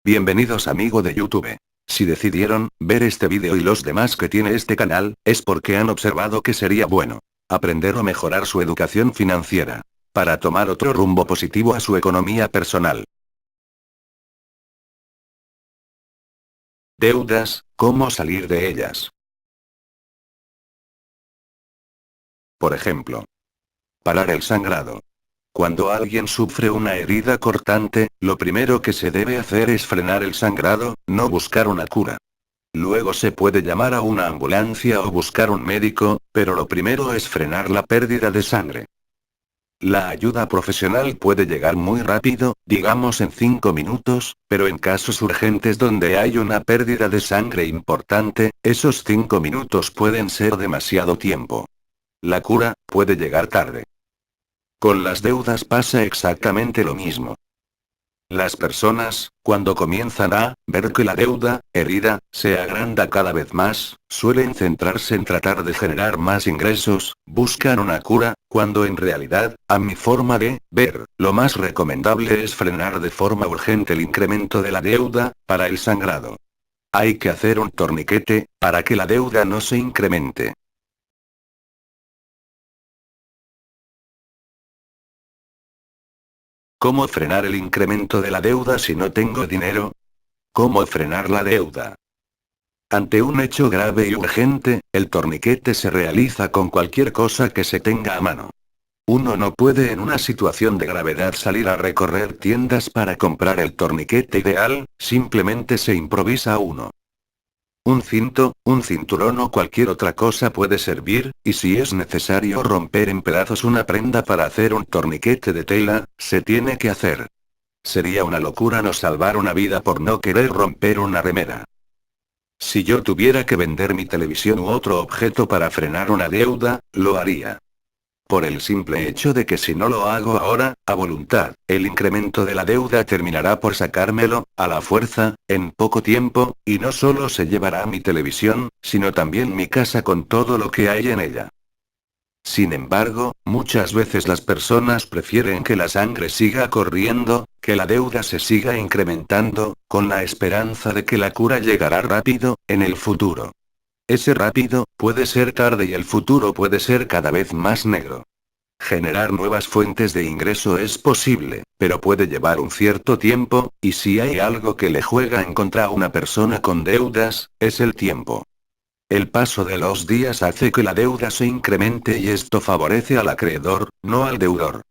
Bienvenidos amigo de YouTube. Si decidieron ver este vídeo y los demás que tiene este canal, es porque han observado que sería bueno aprender o mejorar su educación financiera, para tomar otro rumbo positivo a su economía personal. Deudas, ¿cómo salir de ellas? Por ejemplo, parar el sangrado. Cuando alguien sufre una herida cortante, lo primero que se debe hacer es frenar el sangrado, no buscar una cura. Luego se puede llamar a una ambulancia o buscar un médico, pero lo primero es frenar la pérdida de sangre. La ayuda profesional puede llegar muy rápido, digamos en 5 minutos, pero en casos urgentes donde hay una pérdida de sangre importante, esos 5 minutos pueden ser demasiado tiempo. La cura puede llegar tarde. Con las deudas pasa exactamente lo mismo. Las personas, cuando comienzan a ver que la deuda, herida, se agranda cada vez más, suelen centrarse en tratar de generar más ingresos, buscan una cura, cuando en realidad, a mi forma de ver, lo más recomendable es frenar de forma urgente el incremento de la deuda, para el sangrado. Hay que hacer un torniquete, para que la deuda no se incremente. ¿Cómo frenar el incremento de la deuda si no tengo dinero? ¿Cómo frenar la deuda? Ante un hecho grave y urgente, el torniquete se realiza con cualquier cosa que se tenga a mano. Uno no puede en una situación de gravedad salir a recorrer tiendas para comprar el torniquete ideal, simplemente se improvisa uno. Un cinto, un cinturón o cualquier otra cosa puede servir, y si es necesario romper en pedazos una prenda para hacer un torniquete de tela, se tiene que hacer. Sería una locura no salvar una vida por no querer romper una remera. Si yo tuviera que vender mi televisión u otro objeto para frenar una deuda, lo haría. Por el simple hecho de que si no lo hago ahora, a voluntad, el incremento de la deuda terminará por sacármelo, a la fuerza, en poco tiempo, y no solo se llevará mi televisión, sino también mi casa con todo lo que hay en ella. Sin embargo, muchas veces las personas prefieren que la sangre siga corriendo, que la deuda se siga incrementando, con la esperanza de que la cura llegará rápido, en el futuro. Ese rápido, puede ser tarde y el futuro puede ser cada vez más negro. Generar nuevas fuentes de ingreso es posible, pero puede llevar un cierto tiempo, y si hay algo que le juega en contra a una persona con deudas, es el tiempo. El paso de los días hace que la deuda se incremente y esto favorece al acreedor, no al deudor.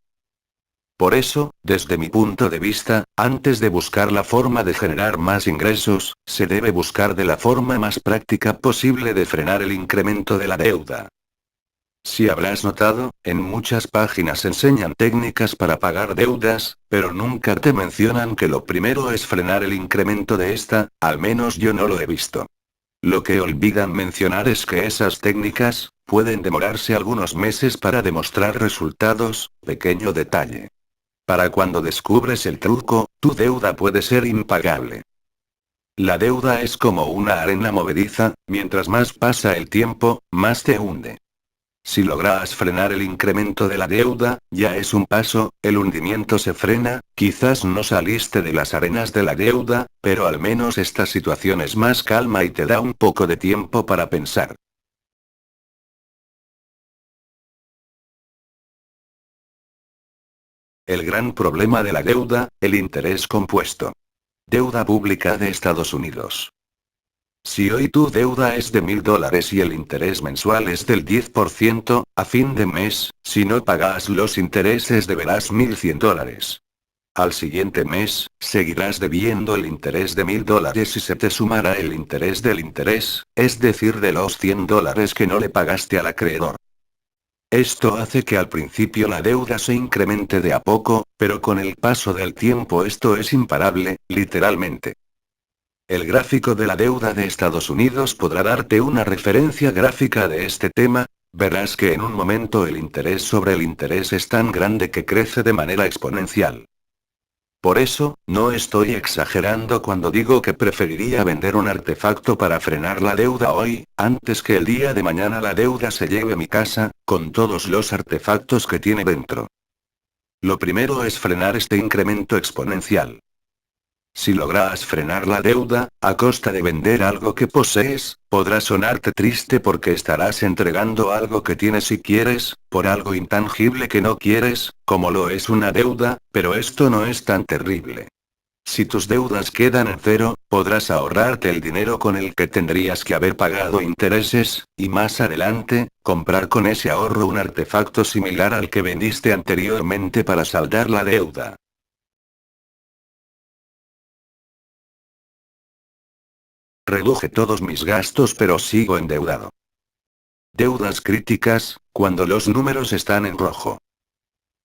Por eso, desde mi punto de vista, antes de buscar la forma de generar más ingresos, se debe buscar de la forma más práctica posible de frenar el incremento de la deuda. Si habrás notado, en muchas páginas enseñan técnicas para pagar deudas, pero nunca te mencionan que lo primero es frenar el incremento de esta, al menos yo no lo he visto. Lo que olvidan mencionar es que esas técnicas, pueden demorarse algunos meses para demostrar resultados, pequeño detalle. Para cuando descubres el truco, tu deuda puede ser impagable. La deuda es como una arena movediza, mientras más pasa el tiempo, más te hunde. Si logras frenar el incremento de la deuda, ya es un paso, el hundimiento se frena, quizás no saliste de las arenas de la deuda, pero al menos esta situación es más calma y te da un poco de tiempo para pensar. El gran problema de la deuda, el interés compuesto. Deuda pública de Estados Unidos. Si hoy tu deuda es de $1000 y el interés mensual es del 10%, a fin de mes, si no pagas los intereses deberás $1100. Al siguiente mes, seguirás debiendo el interés de $1000 y se te sumará el interés del interés, es decir de los $100 que no le pagaste al acreedor. Esto hace que al principio la deuda se incremente de a poco, pero con el paso del tiempo esto es imparable, literalmente. El gráfico de la deuda de Estados Unidos podrá darte una referencia gráfica de este tema, verás que en un momento el interés sobre el interés es tan grande que crece de manera exponencial. Por eso, no estoy exagerando cuando digo que preferiría vender un artefacto para frenar la deuda hoy, antes que el día de mañana la deuda se lleve mi casa, con todos los artefactos que tiene dentro. Lo primero es frenar este incremento exponencial. Si logras frenar la deuda, a costa de vender algo que posees, podrá sonarte triste porque estarás entregando algo que tienes y quieres, por algo intangible que no quieres, como lo es una deuda, pero esto no es tan terrible. Si tus deudas quedan en cero, podrás ahorrarte el dinero con el que tendrías que haber pagado intereses, y más adelante, comprar con ese ahorro un artefacto similar al que vendiste anteriormente para saldar la deuda. Reduje todos mis gastos pero sigo endeudado. Deudas críticas, cuando los números están en rojo.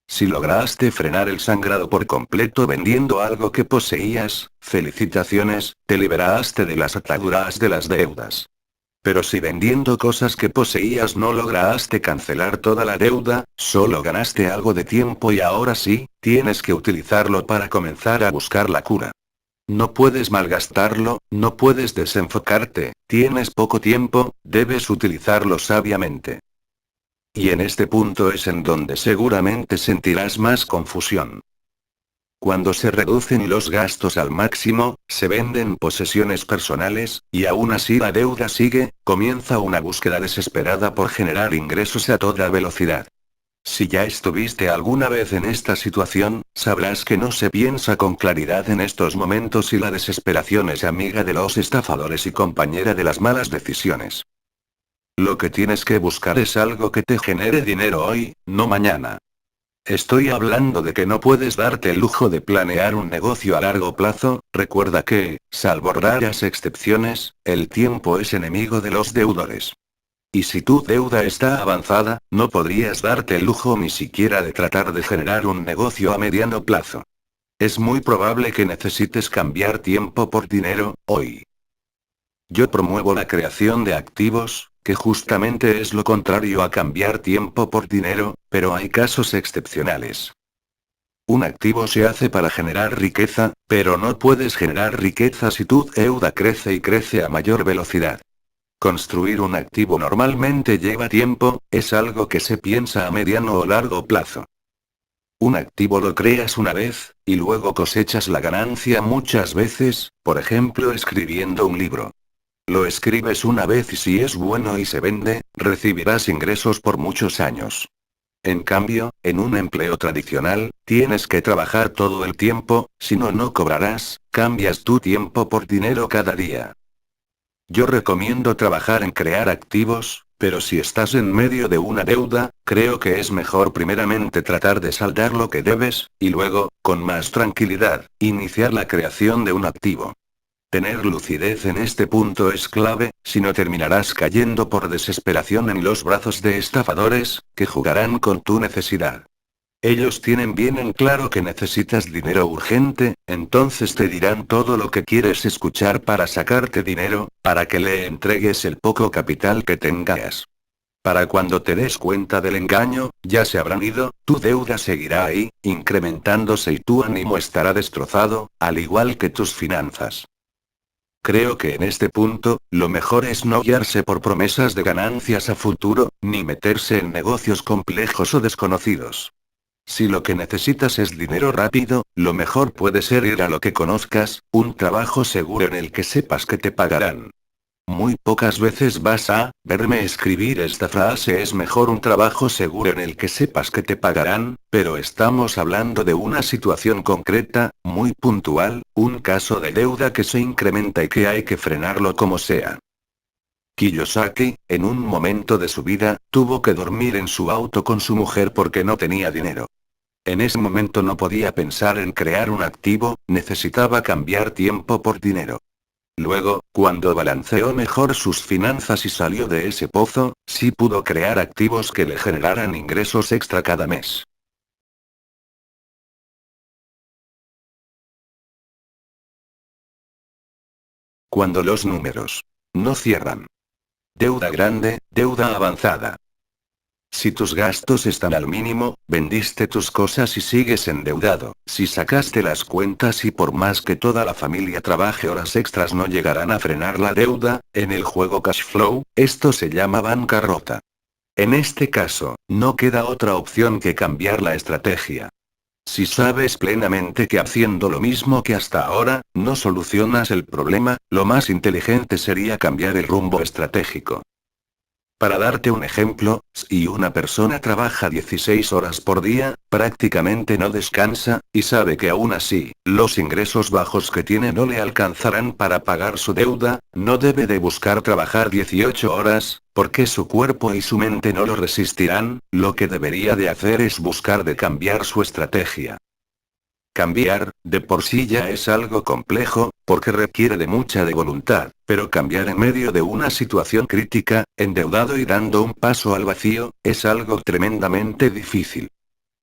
Si lograste frenar el sangrado por completo vendiendo algo que poseías, felicitaciones, te liberaste de las ataduras de las deudas. Pero si vendiendo cosas que poseías no lograste cancelar toda la deuda, solo ganaste algo de tiempo y ahora sí, tienes que utilizarlo para comenzar a buscar la cura. No puedes malgastarlo, no puedes desenfocarte, tienes poco tiempo, debes utilizarlo sabiamente. Y en este punto es en donde seguramente sentirás más confusión. Cuando se reducen los gastos al máximo, se venden posesiones personales, y aún así la deuda sigue, comienza una búsqueda desesperada por generar ingresos a toda velocidad. Si ya estuviste alguna vez en esta situación, sabrás que no se piensa con claridad en estos momentos y la desesperación es amiga de los estafadores y compañera de las malas decisiones. Lo que tienes que buscar es algo que te genere dinero hoy, no mañana. Estoy hablando de que no puedes darte el lujo de planear un negocio a largo plazo, recuerda que, salvo raras excepciones, el tiempo es enemigo de los deudores. Y si tu deuda está avanzada, no podrías darte el lujo ni siquiera de tratar de generar un negocio a mediano plazo. Es muy probable que necesites cambiar tiempo por dinero, hoy. Yo promuevo la creación de activos, que justamente es lo contrario a cambiar tiempo por dinero, pero hay casos excepcionales. Un activo se hace para generar riqueza, pero no puedes generar riqueza si tu deuda crece y crece a mayor velocidad. Construir un activo normalmente lleva tiempo, es algo que se piensa a mediano o largo plazo. Un activo lo creas una vez, y luego cosechas la ganancia muchas veces, por ejemplo escribiendo un libro. Lo escribes una vez y si es bueno y se vende, recibirás ingresos por muchos años. En cambio, en un empleo tradicional, tienes que trabajar todo el tiempo, si no, no cobrarás, cambias tu tiempo por dinero cada día. Yo recomiendo trabajar en crear activos, pero si estás en medio de una deuda, creo que es mejor primeramente tratar de saldar lo que debes, y luego, con más tranquilidad, iniciar la creación de un activo. Tener lucidez en este punto es clave, si no terminarás cayendo por desesperación en los brazos de estafadores, que jugarán con tu necesidad. Ellos tienen bien en claro que necesitas dinero urgente, entonces te dirán todo lo que quieres escuchar para sacarte dinero, para que le entregues el poco capital que tengas. Para cuando te des cuenta del engaño, ya se habrán ido, tu deuda seguirá ahí, incrementándose y tu ánimo estará destrozado, al igual que tus finanzas. Creo que en este punto, lo mejor es no guiarse por promesas de ganancias a futuro, ni meterse en negocios complejos o desconocidos. Si lo que necesitas es dinero rápido, lo mejor puede ser ir a lo que conozcas, un trabajo seguro en el que sepas que te pagarán. Muy pocas veces vas a verme escribir esta frase: es mejor un trabajo seguro en el que sepas que te pagarán, pero estamos hablando de una situación concreta, muy puntual, un caso de deuda que se incrementa y que hay que frenarlo como sea. Kiyosaki, en un momento de su vida, tuvo que dormir en su auto con su mujer porque no tenía dinero. En ese momento no podía pensar en crear un activo, necesitaba cambiar tiempo por dinero. Luego, cuando balanceó mejor sus finanzas y salió de ese pozo, sí pudo crear activos que le generaran ingresos extra cada mes. Cuando los números no cierran. Deuda grande, deuda avanzada. Si tus gastos están al mínimo, vendiste tus cosas y sigues endeudado, si sacaste las cuentas y por más que toda la familia trabaje horas extras no llegarán a frenar la deuda, en el juego cash flow, esto se llama bancarrota. En este caso, no queda otra opción que cambiar la estrategia. Si sabes plenamente que haciendo lo mismo que hasta ahora, no solucionas el problema, lo más inteligente sería cambiar el rumbo estratégico. Para darte un ejemplo, si una persona trabaja 16 horas por día, prácticamente no descansa, y sabe que aún así, los ingresos bajos que tiene no le alcanzarán para pagar su deuda, no debe de buscar trabajar 18 horas, porque su cuerpo y su mente no lo resistirán, lo que debería de hacer es buscar de cambiar su estrategia. Cambiar, de por sí ya es algo complejo, porque requiere de mucha de voluntad, pero cambiar en medio de una situación crítica, endeudado y dando un paso al vacío, es algo tremendamente difícil.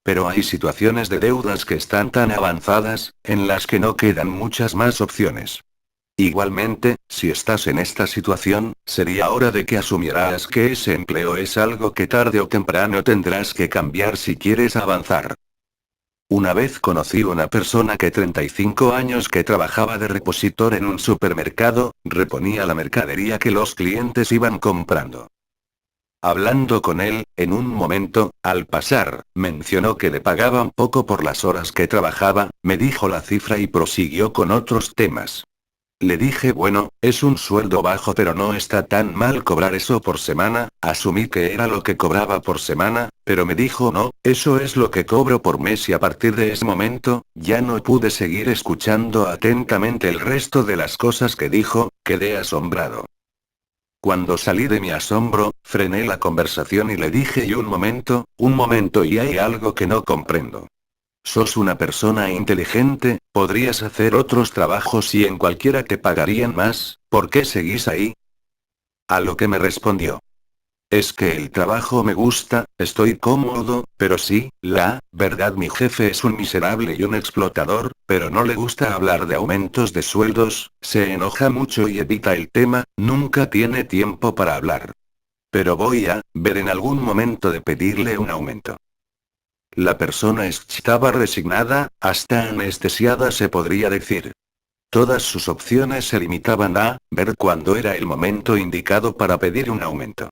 Pero hay situaciones de deudas que están tan avanzadas, en las que no quedan muchas más opciones. Igualmente, si estás en esta situación, sería hora de que asumieras que ese empleo es algo que tarde o temprano tendrás que cambiar si quieres avanzar. Una vez conocí una persona que 35 años que trabajaba de repositor en un supermercado, reponía la mercadería que los clientes iban comprando. Hablando con él, en un momento, al pasar, mencionó que le pagaban poco por las horas que trabajaba, me dijo la cifra y prosiguió con otros temas. Le dije bueno, es un sueldo bajo pero no está tan mal cobrar eso por semana, asumí que era lo que cobraba por semana, pero me dijo no, eso es lo que cobro por mes y a partir de ese momento, ya no pude seguir escuchando atentamente el resto de las cosas que dijo, quedé asombrado. Cuando salí de mi asombro, frené la conversación y le dije y un momento y hay algo que no comprendo. Sos una persona inteligente, podrías hacer otros trabajos y en cualquiera te pagarían más, ¿por qué seguís ahí? A lo que me respondió. Es que el trabajo me gusta, estoy cómodo, pero sí, la verdad mi jefe es un miserable y un explotador, pero no le gusta hablar de aumentos de sueldos, se enoja mucho y evita el tema, nunca tiene tiempo para hablar. Pero voy a ver en algún momento de pedirle un aumento. La persona estaba resignada, hasta anestesiada se podría decir. Todas sus opciones se limitaban a ver cuándo era el momento indicado para pedir un aumento.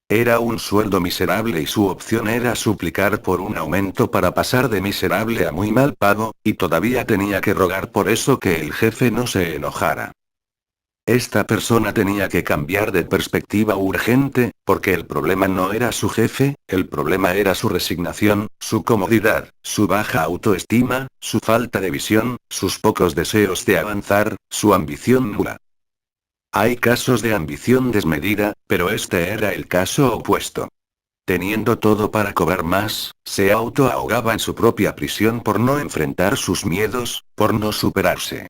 Era un sueldo miserable y su opción era suplicar por un aumento para pasar de miserable a muy mal pago, y todavía tenía que rogar por eso que el jefe no se enojara. Esta persona tenía que cambiar de perspectiva urgente, porque el problema no era su jefe, el problema era su resignación, su comodidad, su baja autoestima, su falta de visión, sus pocos deseos de avanzar, su ambición nula. Hay casos de ambición desmedida, pero este era el caso opuesto. Teniendo todo para cobrar más, se autoahogaba en su propia prisión por no enfrentar sus miedos, por no superarse.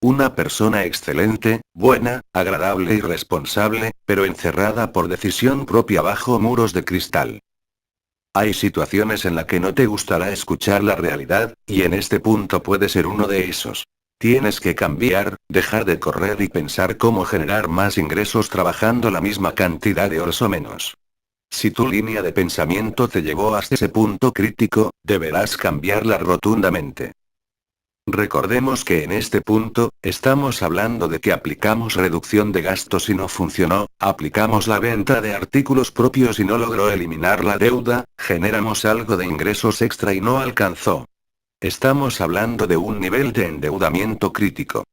Una persona excelente, buena, agradable y responsable, pero encerrada por decisión propia bajo muros de cristal. Hay situaciones en las que no te gustará escuchar la realidad, y en este punto puede ser uno de esos. Tienes que cambiar, dejar de correr y pensar cómo generar más ingresos trabajando la misma cantidad de horas o menos. Si tu línea de pensamiento te llevó hasta ese punto crítico, deberás cambiarla rotundamente. Recordemos que en este punto, estamos hablando de que aplicamos reducción de gastos y no funcionó, aplicamos la venta de artículos propios y no logró eliminar la deuda, generamos algo de ingresos extra y no alcanzó. Estamos hablando de un nivel de endeudamiento crítico.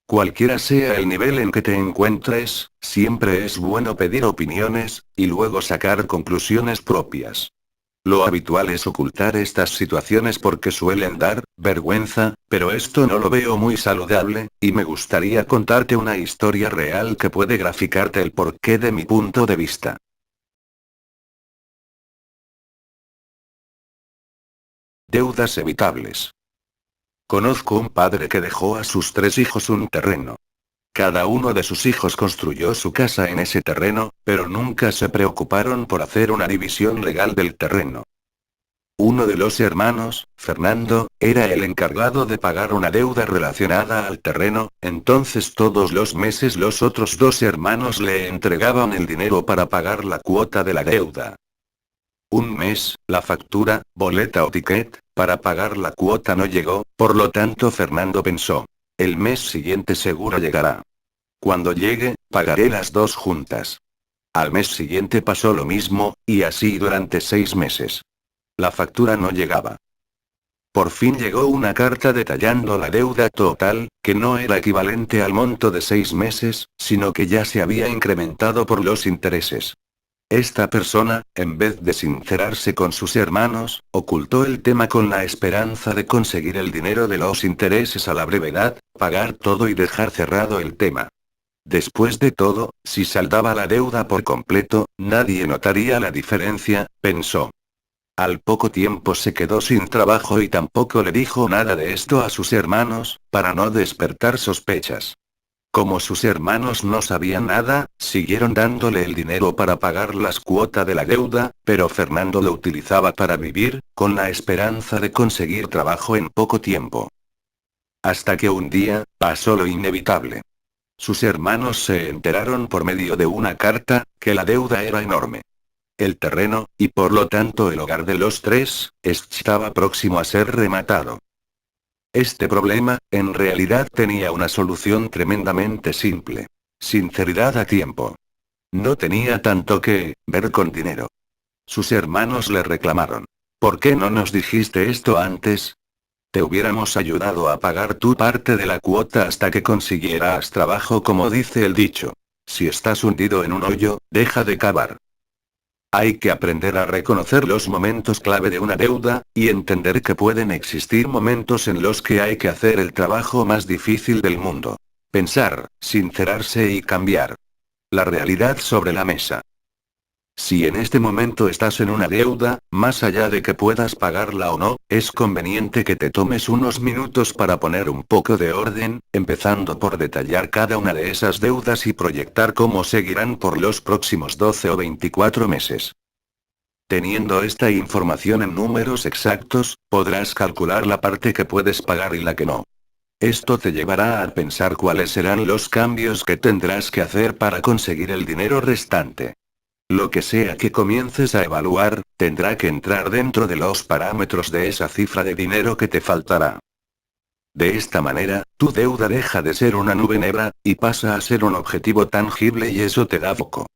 Cualquiera sea el nivel en que te encuentres, siempre es bueno pedir opiniones, y luego sacar conclusiones propias. Lo habitual es ocultar estas situaciones porque suelen dar vergüenza, pero esto no lo veo muy saludable, y me gustaría contarte una historia real que puede graficarte el porqué de mi punto de vista. Deudas evitables. Conozco un padre que dejó a sus 3 hijos un terreno. Cada uno de sus hijos construyó su casa en ese terreno, pero nunca se preocuparon por hacer una división legal del terreno. Uno de los hermanos, Fernando, era el encargado de pagar una deuda relacionada al terreno, entonces todos los meses los otros 2 hermanos le entregaban el dinero para pagar la cuota de la deuda. Un mes, la factura, boleta o ticket, para pagar la cuota no llegó, por lo tanto Fernando pensó. El mes siguiente seguro llegará. Cuando llegue, pagaré las dos juntas. Al mes siguiente pasó lo mismo, y así durante 6 meses. La factura no llegaba. Por fin llegó una carta detallando la deuda total, que no era equivalente al monto de 6 meses, sino que ya se había incrementado por los intereses. Esta persona, en vez de sincerarse con sus hermanos, ocultó el tema con la esperanza de conseguir el dinero de los intereses a la brevedad, pagar todo y dejar cerrado el tema. Después de todo, si saldaba la deuda por completo, nadie notaría la diferencia, pensó. Al poco tiempo se quedó sin trabajo y tampoco le dijo nada de esto a sus hermanos, para no despertar sospechas. Como sus hermanos no sabían nada, siguieron dándole el dinero para pagar las cuotas de la deuda, pero Fernando lo utilizaba para vivir, con la esperanza de conseguir trabajo en poco tiempo. Hasta que un día, pasó lo inevitable. Sus hermanos se enteraron por medio de una carta, que la deuda era enorme. El terreno, y por lo tanto el hogar de los tres, estaba próximo a ser rematado. Este problema, en realidad tenía una solución tremendamente simple. Sinceridad a tiempo. No tenía tanto que ver con dinero. Sus hermanos le reclamaron. ¿Por qué no nos dijiste esto antes? Te hubiéramos ayudado a pagar tu parte de la cuota hasta que consiguieras trabajo, como dice el dicho. Si estás hundido en un hoyo, deja de cavar. Hay que aprender a reconocer los momentos clave de una deuda, y entender que pueden existir momentos en los que hay que hacer el trabajo más difícil del mundo. Pensar, sincerarse y cambiar. La realidad sobre la mesa. Si en este momento estás en una deuda, más allá de que puedas pagarla o no, es conveniente que te tomes unos minutos para poner un poco de orden, empezando por detallar cada una de esas deudas y proyectar cómo seguirán por los próximos 12 o 24 meses. Teniendo esta información en números exactos, podrás calcular la parte que puedes pagar y la que no. Esto te llevará a pensar cuáles serán los cambios que tendrás que hacer para conseguir el dinero restante. Lo que sea que comiences a evaluar, tendrá que entrar dentro de los parámetros de esa cifra de dinero que te faltará. De esta manera, tu deuda deja de ser una nube negra, y pasa a ser un objetivo tangible, y eso te da foco.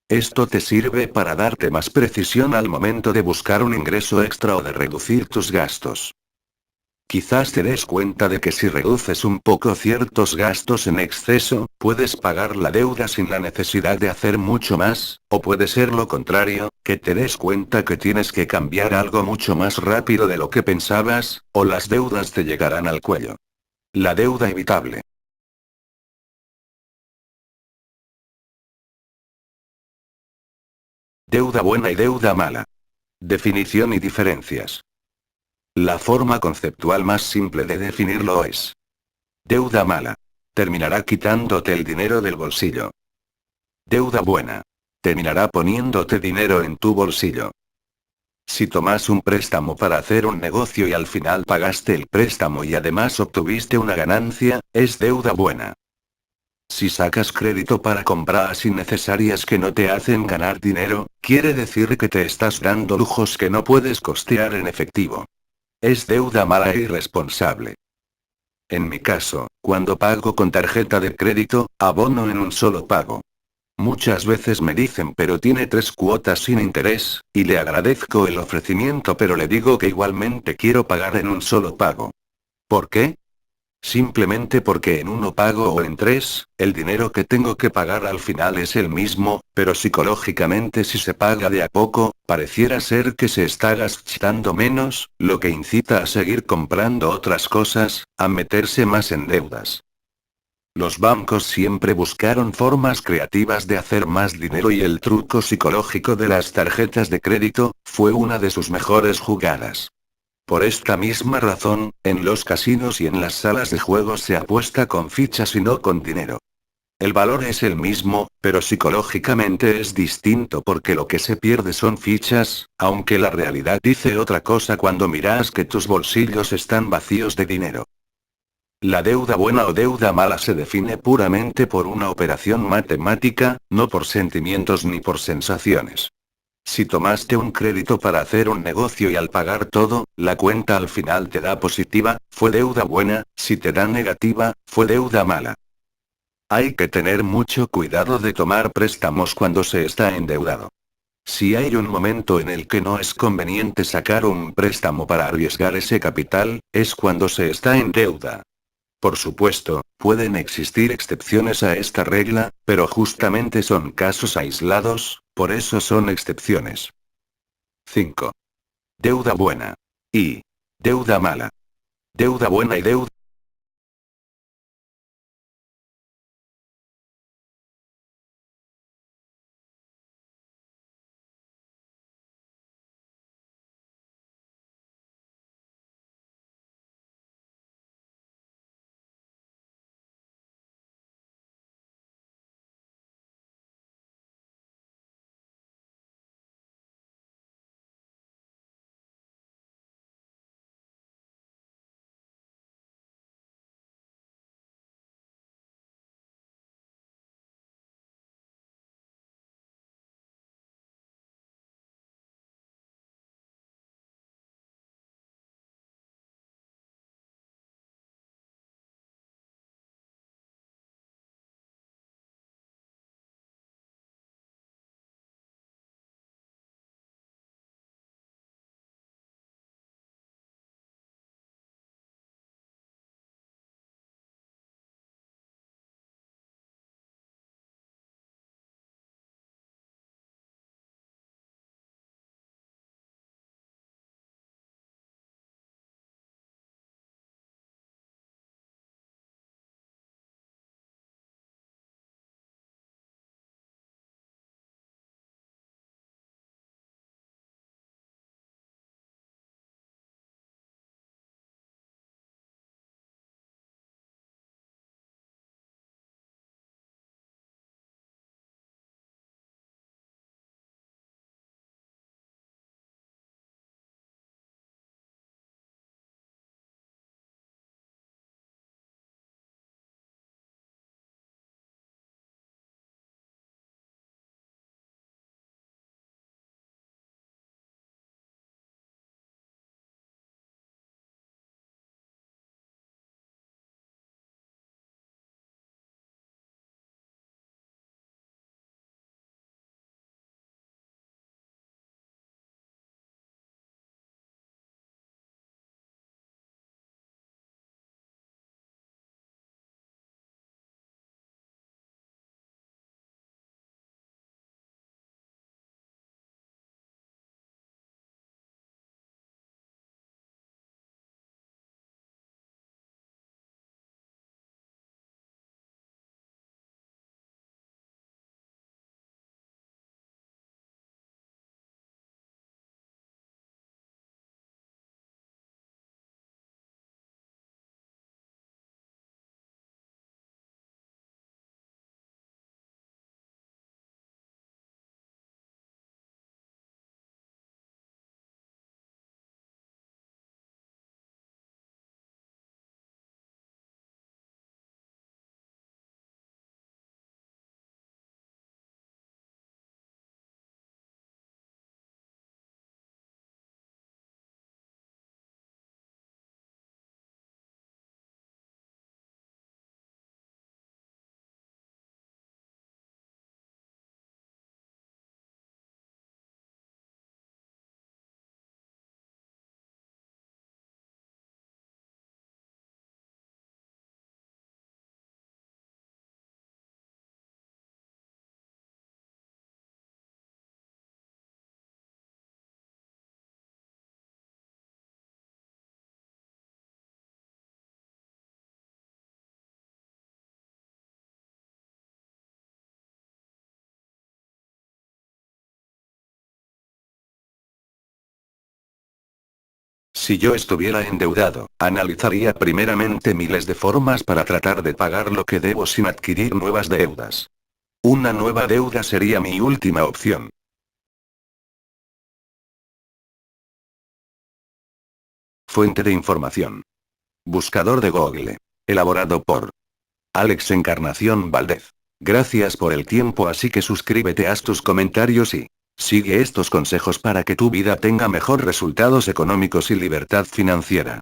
Esto te sirve para darte más precisión al momento de buscar un ingreso extra o de reducir tus gastos. Quizás te des cuenta de que si reduces un poco ciertos gastos en exceso, puedes pagar la deuda sin la necesidad de hacer mucho más, o puede ser lo contrario, que te des cuenta que tienes que cambiar algo mucho más rápido de lo que pensabas, o las deudas te llegarán al cuello. La deuda evitable. Deuda buena y deuda mala. Definición y diferencias. La forma conceptual más simple de definirlo es: deuda mala. Terminará quitándote el dinero del bolsillo. Deuda buena. Terminará poniéndote dinero en tu bolsillo. Si tomas un préstamo para hacer un negocio y al final pagaste el préstamo y además obtuviste una ganancia, es deuda buena. Si sacas crédito para compras innecesarias que no te hacen ganar dinero, quiere decir que te estás dando lujos que no puedes costear en efectivo. Es deuda mala e irresponsable. En mi caso, cuando pago con tarjeta de crédito, abono en un solo pago. Muchas veces me dicen, pero tiene 3 cuotas sin interés, y le agradezco el ofrecimiento, pero le digo que igualmente quiero pagar en un solo pago. ¿Por qué? Simplemente porque en uno pago o en 3, el dinero que tengo que pagar al final es el mismo, pero psicológicamente si se paga de a poco, pareciera ser que se está gastando menos, lo que incita a seguir comprando otras cosas, a meterse más en deudas. Los bancos siempre buscaron formas creativas de hacer más dinero y el truco psicológico de las tarjetas de crédito, fue una de sus mejores jugadas. Por esta misma razón, en los casinos y en las salas de juegos se apuesta con fichas y no con dinero. El valor es el mismo, pero psicológicamente es distinto porque lo que se pierde son fichas, aunque la realidad dice otra cosa cuando miras que tus bolsillos están vacíos de dinero. La deuda buena o deuda mala se define puramente por una operación matemática, no por sentimientos ni por sensaciones. Si tomaste un crédito para hacer un negocio y al pagar todo, la cuenta al final te da positiva, fue deuda buena; si te da negativa, fue deuda mala. Hay que tener mucho cuidado de tomar préstamos cuando se está endeudado. Si hay un momento en el que no es conveniente sacar un préstamo para arriesgar ese capital, es cuando se está en deuda. Por supuesto, pueden existir excepciones a esta regla, pero justamente son casos aislados, por eso son excepciones. 5. Deuda buena. Y deuda mala. Deuda buena y deuda. Si yo estuviera endeudado, analizaría primeramente miles de formas para tratar de pagar lo que debo sin adquirir nuevas deudas. Una nueva deuda sería mi última opción. Fuente de información. Buscador de Google. Elaborado por Alex Encarnación Valdez. Gracias por el tiempo, así que suscríbete, haz tus comentarios y sigue estos consejos para que tu vida tenga mejor resultados económicos y libertad financiera.